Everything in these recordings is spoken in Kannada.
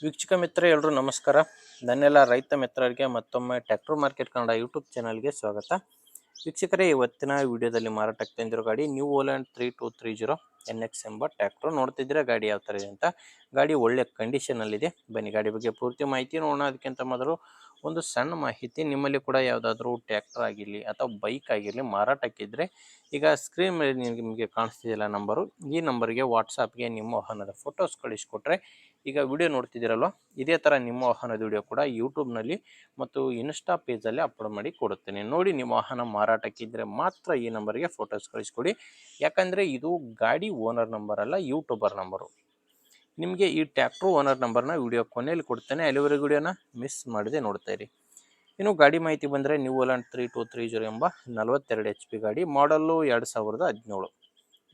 ವೀಕ್ಷಕ ಮಿತ್ರ ಎಲ್ಲರೂ ನಮಸ್ಕಾರ. ನನ್ನೆಲ್ಲ ರೈತ ಮಿತ್ರರಿಗೆ ಮತ್ತೊಮ್ಮೆ ಟ್ರ್ಯಾಕ್ಟರ್ ಮಾರ್ಕೆಟ್ ಕನ್ನಡ ಯೂಟ್ಯೂಬ್ ಚಾನಲ್ಗೆ ಸ್ವಾಗತ. ವೀಕ್ಷಕರೇ, ಇವತ್ತಿನ ವಿಡಿಯೋದಲ್ಲಿ ಮಾರಾಟಕ್ಕೆ ತಂದಿರೋ ಗಾಡಿ ನ್ಯೂ ಹೋಲ್ಯಾಂಡ್ 3230 NX ಎಂಬ ಟ್ರ್ಯಾಕ್ಟರ್ ನೋಡ್ತಿದ್ರೆ ಗಾಡಿ ಯಾವ ಥರ ಇದೆ ಅಂತ. ಗಾಡಿ ಒಳ್ಳೆ ಕಂಡೀಷನಲ್ಲಿದೆ. ಬನ್ನಿ ಗಾಡಿ ಬಗ್ಗೆ ಪೂರ್ತಿ ಮಾಹಿತಿ ನೋಡೋಣ. ಅದಕ್ಕಿಂತ ಮೊದಲು ಒಂದು ಸಣ್ಣ ಮಾಹಿತಿ, ನಿಮ್ಮಲ್ಲಿ ಕೂಡ ಯಾವುದಾದ್ರೂ ಟ್ರ್ಯಾಕ್ಟರ್ ಆಗಿರಲಿ ಅಥವಾ ಬೈಕ್ ಆಗಿರಲಿ ಮಾರಾಟಕ್ಕಿದ್ರೆ ಈಗ ಸ್ಕ್ರೀನ್ ಮೇಲೆ ನಿಮಗೆ ಕಾಣಿಸ್ತಿದೆಯಲ್ಲ ನಂಬರು, ಈ ನಂಬರ್ಗೆ ವಾಟ್ಸಾಪ್ಗೆ ನಿಮ್ಮ ವಾಹನದ ಫೋಟೋಸ್ ಕಳಿಸ್ಕೊಟ್ರೆ ಈಗ ವಿಡಿಯೋ ನೋಡ್ತಿದ್ದೀರಲ್ವ, ಇದೇ ಥರ ನಿಮ್ಮ ವಾಹನದ ವಿಡಿಯೋ ಕೂಡ ಯೂಟ್ಯೂಬ್ನಲ್ಲಿ ಮತ್ತು ಇನ್ಸ್ಟಾ ಪೇಜಲ್ಲಿ ಅಪ್ಲೋಡ್ ಮಾಡಿ ಕೊಡುತ್ತೇನೆ. ನೋಡಿ, ನಿಮ್ಮ ವಾಹನ ಮಾರಾಟಕ್ಕಿದ್ದರೆ ಮಾತ್ರ ಈ ನಂಬರ್ಗೆ ಫೋಟೋಸ್ ಕಳಿಸ್ಕೊಡಿ. ಯಾಕಂದರೆ ಇದು ಗಾಡಿ ಓನರ್ ನಂಬರ್ ಅಲ್ಲ, ಯೂಟ್ಯೂಬರ್ ನಂಬರು. ನಿಮಗೆ ಈ ಟ್ರ್ಯಾಕ್ಟ್ರು ಓನರ್ ನಂಬರ್ನ ವಿಡಿಯೋ ಕೊನೆಯಲ್ಲಿ ಕೊಡ್ತೇನೆ. ಅಲ್ಲಿವರೆಗೆ ವಿಡಿಯೋನ ಮಿಸ್ ಮಾಡದೆ ನೋಡ್ತಾ ಇರಿ. ಇನ್ನು ಗಾಡಿ ಮಾಹಿತಿ ಬಂದರೆ ನ್ಯೂ ಹೋಲ್ಯಾಂಡ್ 3230 ಎಂಬ 42 HP ಗಾಡಿ, ಮಾಡಲ್ಲು 2017.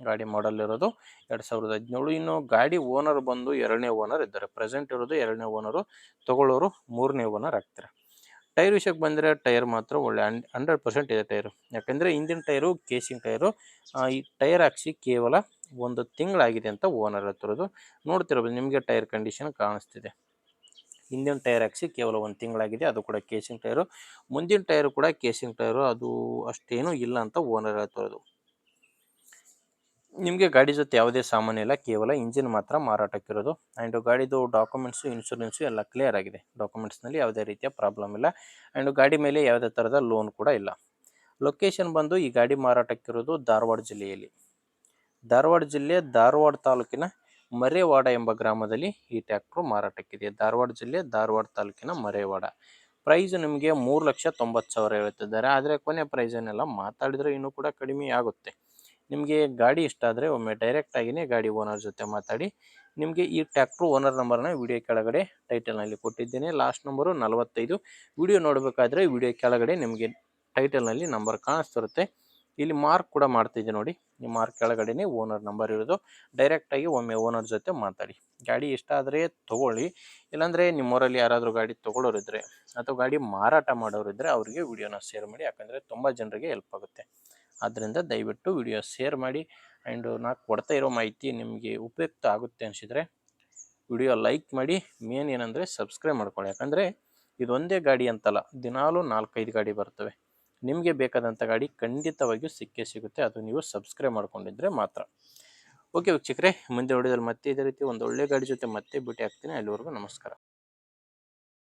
ಗಾಡಿ ಮಾಡಲ್ ಇರೋದು 2017. ಇನ್ನು ಗಾಡಿ ಓನರ್ ಬಂದು ಎರಡನೇ ಓನರ್ ಇದ್ದಾರೆ. ಪ್ರೆಸೆಂಟ್ ಇರೋದು ಎರಡನೇ ಓನರು, ತಗೊಳ್ಳೋರು ಮೂರನೇ ಓನರ್ ಆಗ್ತಾರೆ. ಟೈರ್ ವಿಷಯಕ್ಕೆ ಬಂದರೆ ಟೈರ್ ಮಾತ್ರ ಒಳ್ಳೆ 100% ಇದೆ ಟೈರು. ಯಾಕೆಂದರೆ ಇಂಜಿನ್ ಟೈರು, ಕೇಸಿಂಗ್ ಟೈರು. ಈ ಟೈರ್ ಹಾಕ್ಸಿ ಕೇವಲ 1 ತಿಂಗಳಾಗಿದೆ ಅಂತ ಓನರ್ ಹೇಳ್ತಿರೋದು. ನೋಡ್ತಿರ್ಬೋದು, ನಿಮಗೆ ಟೈರ್ ಕಂಡೀಷನ್ ಕಾಣಿಸ್ತಿದೆ. ಹಿಂದಿನ ಟೈರ್ ಹಾಕ್ಸಿ ಕೇವಲ 1 ತಿಂಗಳಾಗಿದೆ, ಅದು ಕೂಡ ಕೇಸಿಂಗ್ ಟೈರು. ಮುಂದಿನ ಟೈರು ಕೂಡ ಕೇಸಿಂಗ್ ಟೈರು, ಅದು ಅಷ್ಟೇನೂ ಇಲ್ಲ ಅಂತ ಓನರ್ ಹೇಳ್ತಿರೋದು. ನಿಮಗೆ ಗಾಡಿ ಜೊತೆ ಯಾವುದೇ ಸಾಮಾನು ಇಲ್ಲ, ಕೇವಲ ಇಂಜಿನ್ ಮಾತ್ರ ಮಾರಾಟಕ್ಕಿರೋದು. ಆ್ಯಂಡ್ ಗಾಡಿದು ಡಾಕ್ಯುಮೆಂಟ್ಸು, ಇನ್ಶೂರೆನ್ಸು ಎಲ್ಲ ಕ್ಲಿಯರ್ ಆಗಿದೆ. ಡಾಕ್ಯುಮೆಂಟ್ಸ್ನಲ್ಲಿ ಯಾವುದೇ ರೀತಿಯ ಪ್ರಾಬ್ಲಮ್ ಇಲ್ಲ. ಆ್ಯಂಡ್ ಗಾಡಿ ಮೇಲೆ ಯಾವುದೇ ಥರದ ಲೋನ್ ಕೂಡ ಇಲ್ಲ. ಲೊಕೇಶನ್ ಬಂದು ಈ ಗಾಡಿ ಮಾರಾಟಕ್ಕಿರೋದು ಧಾರವಾಡ ಜಿಲ್ಲೆಯಲ್ಲಿ. ಧಾರವಾಡ ಜಿಲ್ಲೆ, ಧಾರವಾಡ ತಾಲೂಕಿನ ಮರೇವಾಡ ಎಂಬ ಗ್ರಾಮದಲ್ಲಿ ಈ ಟ್ರ್ಯಾಕ್ಟ್ರು ಮಾರಾಟಕ್ಕಿದೆ. ಧಾರವಾಡ ಜಿಲ್ಲೆ, ಧಾರವಾಡ ತಾಲೂಕಿನ ಮರೇವಾಡ. ಪ್ರೈಸ್ ನಿಮಗೆ 3,90,000 ಹೇಳ್ತಿದ್ದಾರೆ. ಆದರೆ ಕೊನೆ ಪ್ರೈಸ್ ಏನೆಲ್ಲ ಮಾತಾಡಿದರೆ ಇನ್ನೂ ಕೂಡ ಕಡಿಮೆ ಆಗುತ್ತೆ. ನಿಮಗೆ ಗಾಡಿ ಇಷ್ಟ ಆದರೆ ಒಮ್ಮೆ ಡೈರೆಕ್ಟಾಗಿಯೇ ಗಾಡಿ ಓನರ್ ಜೊತೆ ಮಾತಾಡಿ. ನಿಮಗೆ ಈ ಟ್ರ್ಯಾಕ್ಟ್ರು ಓನರ್ ನಂಬರ್ನ ವಿಡಿಯೋ ಕೆಳಗಡೆ ಟೈಟಲ್ನಲ್ಲಿ ಕೊಟ್ಟಿದ್ದೇನೆ. Last number 45. ವಿಡಿಯೋ ನೋಡಬೇಕಾದ್ರೆ ವಿಡಿಯೋ ಕೆಳಗಡೆ ನಿಮಗೆ ಟೈಟಲ್ನಲ್ಲಿ ನಂಬರ್ ಕಾಣಿಸ್ತಿರುತ್ತೆ. ಇಲ್ಲಿ ಮಾರ್ಕ್ ಕೂಡ ಮಾಡ್ತಿದ್ದೆ ನೋಡಿ, ಈ ಮಾರ್ಕ್ ಕೆಳಗಡೆನೇ ಓನರ್ ನಂಬರ್ ಇರೋದು. ಡೈರೆಕ್ಟಾಗಿ ಒಮ್ಮೆ ಓನರ್ ಜೊತೆ ಮಾತಾಡಿ. ಗಾಡಿ ಇಷ್ಟ ಆದರೆ ತೊಗೊಳ್ಳಿ, ಇಲ್ಲಾಂದರೆ ನಿಮ್ಮೂರಲ್ಲಿ ಯಾರಾದರೂ ಗಾಡಿ ತೊಗೊಳ್ಳೋರಿದ್ದರೆ ಅಥವಾ ಗಾಡಿ ಮಾರಾಟ ಮಾಡೋರಿದ್ದರೆ ಅವರಿಗೆ ವಿಡಿಯೋನ ಶೇರ್ ಮಾಡಿ. ಯಾಕಂದರೆ ತುಂಬ ಜನರಿಗೆ ಹೆಲ್ಪ್ ಆಗುತ್ತೆ. ಆದ್ದರಿಂದ ದಯವಿಟ್ಟು ವಿಡಿಯೋ ಶೇರ್ ಮಾಡಿ. ಆ್ಯಂಡ್ ನಾನು ಕೊಡ್ತಾ ಇರೋ ಮಾಹಿತಿ ನಿಮಗೆ ಉಪಯುಕ್ತ ಆಗುತ್ತೆ ಅನಿಸಿದರೆ ವಿಡಿಯೋ ಲೈಕ್ ಮಾಡಿ. ಮೇನ್ ಏನಂದರೆ ಸಬ್ಸ್ಕ್ರೈಬ್ ಮಾಡ್ಕೊಳ್ಳಿ. ಯಾಕಂದರೆ ಇದೊಂದೇ ಗಾಡಿ ಅಂತಲ್ಲ, ದಿನಾಲೂ 4-5 ಗಾಡಿ ಬರ್ತವೆ. ನಿಮಗೆ ಬೇಕಾದಂಥ ಗಾಡಿ ಖಂಡಿತವಾಗಿಯೂ ಸಿಕ್ಕೇ ಸಿಗುತ್ತೆ, ಅದು ನೀವು ಸಬ್ಸ್ಕ್ರೈಬ್ ಮಾಡ್ಕೊಂಡಿದ್ದರೆ ಮಾತ್ರ. ಓಕೆ ವೀಕ್ಷಕರೇ, ಮುಂದೆ ವಿಡಿಯೋದಲ್ಲಿ ಮತ್ತೆ ಇದೇ ರೀತಿ ಒಂದು ಒಳ್ಳೆ ಗಾಡಿ ಜೊತೆ ಮತ್ತೆ ಭೇಟಿ ಆಗ್ತೀನಿ. ಅಲ್ಲಿವರೆಗೂ ನಮಸ್ಕಾರ.